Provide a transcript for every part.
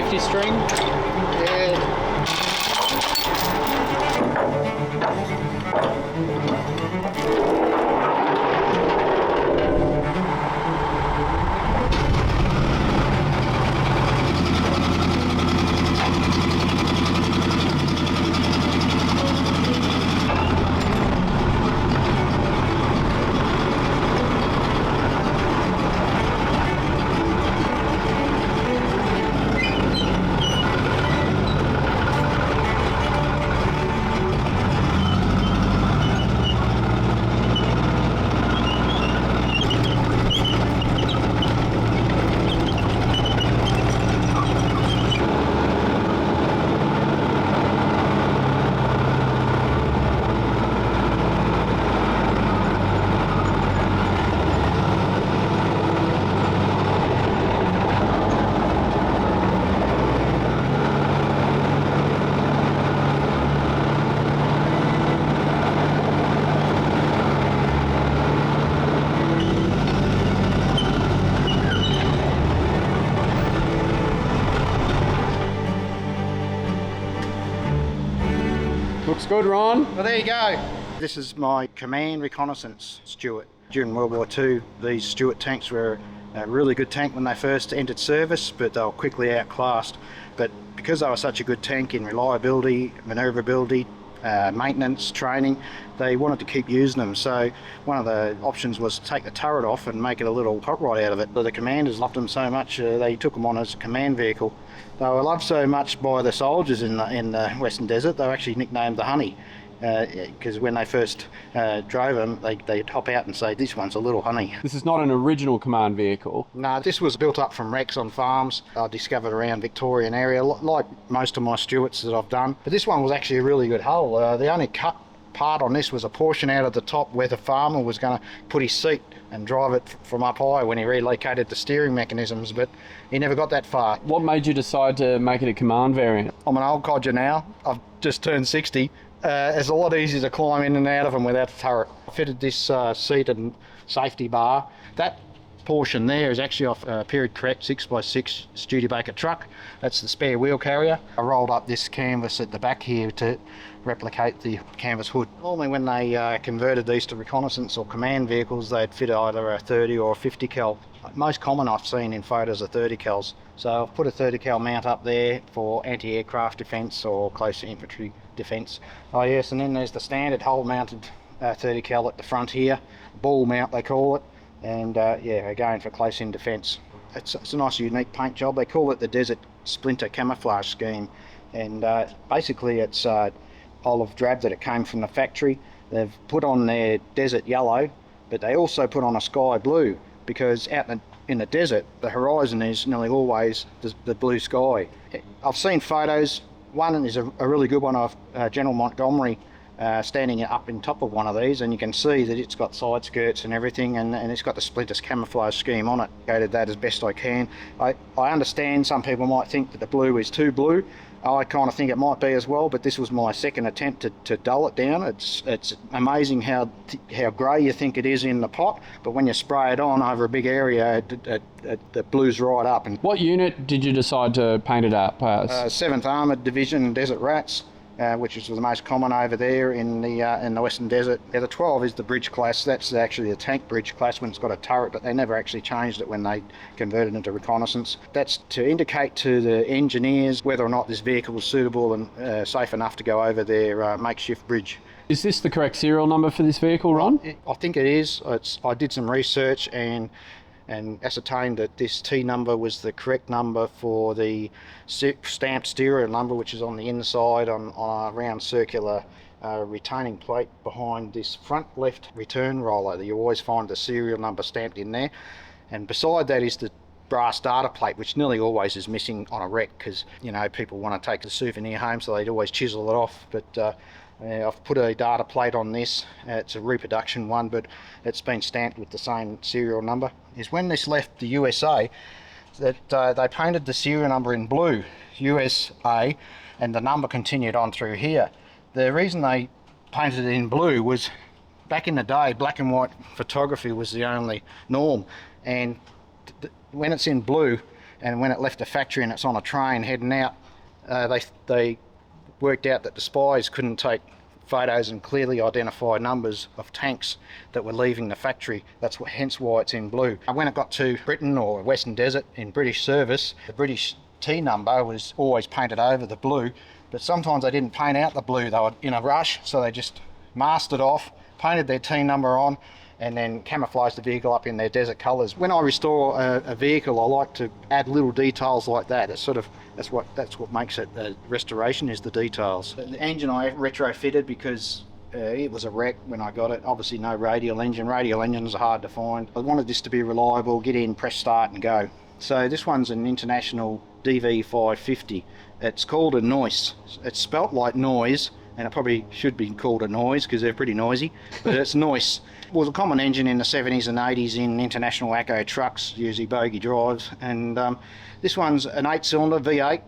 safety string. Yeah. Looks good, Ron. Well, there you go. This is my command reconnaissance Stuart. During World War II, these Stuart tanks were a really good tank when they first entered service, but they were quickly outclassed. But because they were such a good tank in reliability, manoeuvrability, maintenance, training, they wanted to keep using them. So one of the options was to take the turret off and make it a little hot rod out of it. But the commanders loved them so much, they took them on as a command vehicle. They were loved so much by the soldiers in the Western Desert, they were actually nicknamed the Honey. Because when they first drove them, they'd hop out and say, "This one's a little honey." This is not an original command vehicle. No, this was built up from wrecks on farms I discovered around Victorian area, like most of my Stuarts that I've done. But this one was actually a really good hull. The only cut part on this was a portion out of the top where the farmer was going to put his seat and drive it from up high when he relocated the steering mechanisms, but he never got that far. What made you decide to make it a command variant? I'm an old codger now. I've just turned 60. It's a lot easier to climb in and out of them without a turret. I fitted this seat and safety bar. That portion there is actually off a period correct 6x6 Studebaker truck. That's the spare wheel carrier. I rolled up this canvas at the back here to replicate the canvas hood. Normally when they converted these to reconnaissance or command vehicles, they'd fit either a 30 or a 50 cal. Most common I've seen in photos are 30 cals. So I've put a 30 cal mount up there for anti-aircraft defence or close infantry defence. Oh yes, and then there's the standard hull mounted 30 cal at the front here, ball mount they call it, and yeah, again for close in defence. It's a nice unique paint job. They call it the Desert Splinter Camouflage scheme, and basically it's olive drab that it came from the factory. They've put on their desert yellow, but they also put on a sky blue, because out in the desert the horizon is nearly always the blue sky. I've seen photos. One is a really good one of General Montgomery standing up in top of one of these, and you can see that it's got side skirts and everything, and it's got the Splinters camouflage scheme on it. Created that as best I can. I understand some people might think that the blue is too blue. I kind of think it might be as well, but this was my second attempt to dull it down. It's amazing how grey you think it is in the pot, but when you spray it on over a big area, it blues right up. And what unit did you decide to paint it up as? 7th Armoured Division Desert Rats, which is the most common over there in the Western Desert. Yeah, the 12 is the bridge class. That's actually the tank bridge class when it's got a turret, but they never actually changed it when they converted it into reconnaissance. That's to indicate to the engineers whether or not this vehicle was suitable and safe enough to go over their makeshift bridge. Is this the correct serial number for this vehicle, Ron? I think it is. I did some research and ascertained that this T number was the correct number for the stamped stereo number, which is on the inside on a round circular retaining plate behind this front left return roller. You always find the serial number stamped in there, and beside that is the brass data plate, which nearly always is missing on a wreck, because people want to take the souvenir home, so they'd always chisel it off. But I've put a data plate on this. It's a reproduction one, but it's been stamped with the same serial number. Is when this left the USA, that they painted the serial number in blue, USA, and the number continued on through here. The reason they painted it in blue was back in the day, black and white photography was the only norm, and when it's in blue, and when it left the factory and it's on a train heading out, they worked out that the spies couldn't take photos and clearly identify numbers of tanks that were leaving the factory. Hence why it's in blue. When it got to Britain or Western Desert in British service, the British T number was always painted over the blue, but sometimes they didn't paint out the blue. They were in a rush, so they just masked it off, painted their T number on, and then camouflage the vehicle up in their desert colours. When I restore a vehicle, I like to add little details like that. It's that's what makes it restoration, is the details. The engine I retrofitted because it was a wreck when I got it. Obviously no radial engine. Radial engines are hard to find. I wanted this to be reliable, get in, press start and go. So this one's an International DV550. It's called a Noise. It's spelt like noise, and it probably should be called a noise because they're pretty noisy, but it's Noise. It was a common engine in the 70s and 80s in international ACO trucks, usually bogie drives, and this one's an 8-cylinder V8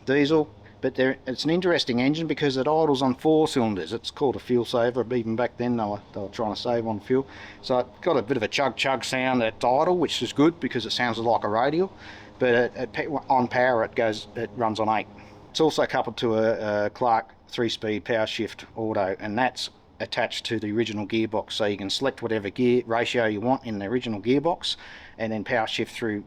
diesel, but it's an interesting engine because it idles on 4 cylinders. It's called a fuel saver. Even back then they were trying to save on fuel, so it got a bit of a chug sound at idle, which is good because it sounds like a radial, but on power it runs on 8. It's also coupled to a Clark 3-speed power shift auto, and that's attached to the original gearbox, so you can select whatever gear ratio you want in the original gearbox and then power shift through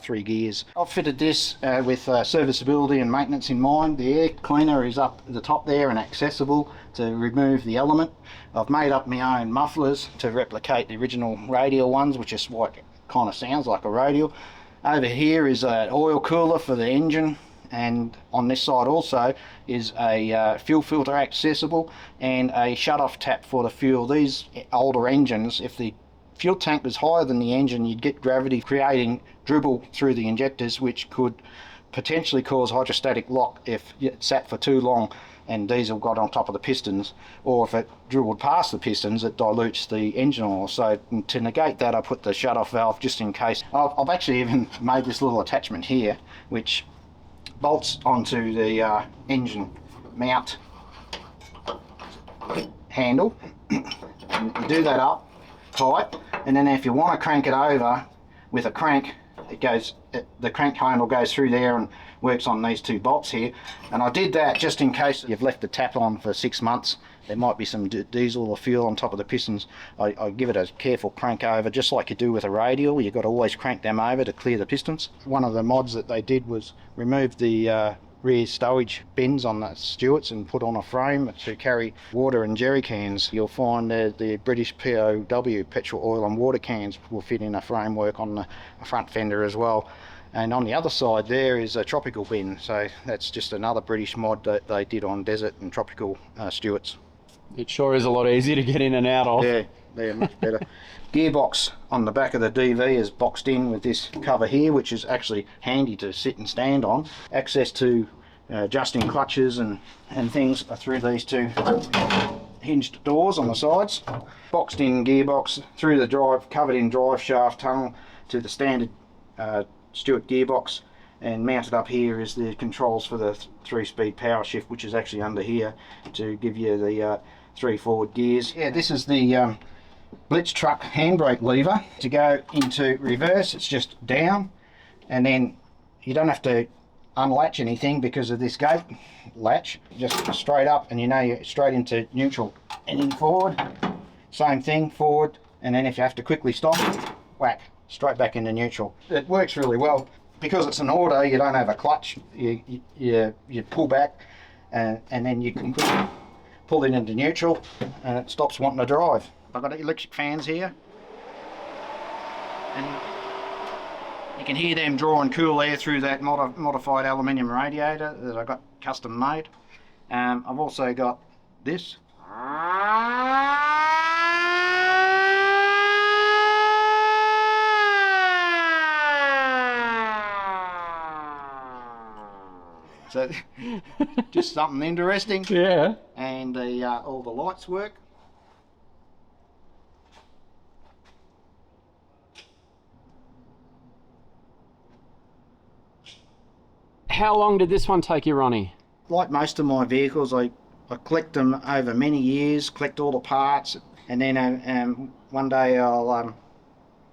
3 gears. I've fitted this with serviceability and maintenance in mind. The air cleaner is up at the top there and accessible to remove the element. I've made up my own mufflers to replicate the original radial ones, which is what it kind of sounds like a radial. Over here is an oil cooler for the engine, and on this side also is a fuel filter accessible and a shut-off tap for the fuel. These older engines, if the fuel tank was higher than the engine, you'd get gravity creating dribble through the injectors, which could potentially cause hydrostatic lock if it sat for too long and diesel got on top of the pistons, or if it dribbled past the pistons, it dilutes the engine oil. So to negate that, I put the shut-off valve just in case. I've actually even made this little attachment here which bolts onto the engine mount handle. And you do that up tight, and then if you want to crank it over with a crank, the crank handle goes through there and works on these 2 bolts here. And I did that just in case you've left the tap on for 6 months. There might be some diesel or fuel on top of the pistons. I give it a careful crank over, just like you do with a radial. You've got to always crank them over to clear the pistons. One of the mods that they did was remove the rear stowage bins on the Stuarts and put on a frame to carry water and jerry cans. You'll find the British POW, petrol, oil and water cans, will fit in a framework on the front fender as well. And on the other side there is a tropical bin, so that's just another British mod that they did on desert and tropical Stuarts. It sure is a lot easier to get in and out of. Yeah, they're much better. Gearbox on the back of the DV is boxed in with this cover here, which is actually handy to sit and stand on. Access to adjusting clutches and things are through these 2 hinged doors on the sides. Boxed in gearbox through the drive, covered in drive shaft tunnel to the standard Stuart gearbox, and mounted up here is the controls for the 3-speed power shift, which is actually under here to give you the 3 forward gears. Yeah, this is the Blitz truck handbrake lever. To go into reverse, it's just down, and then you don't have to unlatch anything because of this gate latch. Just straight up, and you know you're straight into neutral. And then forward, same thing, forward, and then if you have to quickly stop, whack, straight back into neutral. It works really well. Because it's an auto, you don't have a clutch. You pull back, and then you can quickly pull it into neutral, and it stops wanting to drive. I've got electric fans here, and you can hear them drawing cool air through that modified aluminium radiator that I got custom made. I've also got this. So just something interesting. Yeah. And all the lights work. How long did this one take you, Ronnie? Like most of my vehicles, I collect them over many years, collect all the parts, and then one day I'll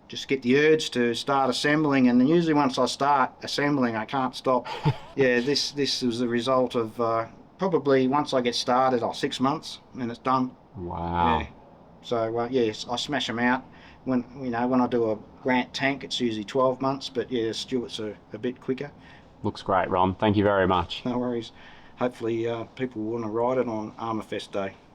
just get the urge to start assembling, and usually once I start assembling I can't stop. Yeah, this was the result of probably once I get started, 6 months and it's done. Wow. Yeah. So yes, I smash them out. When when I do a Grant tank, it's usually 12 months, but yeah, Stuart's a bit quicker. Looks great, Ron. Thank you very much. No worries. Hopefully people will want to ride it on Armour Fest Day.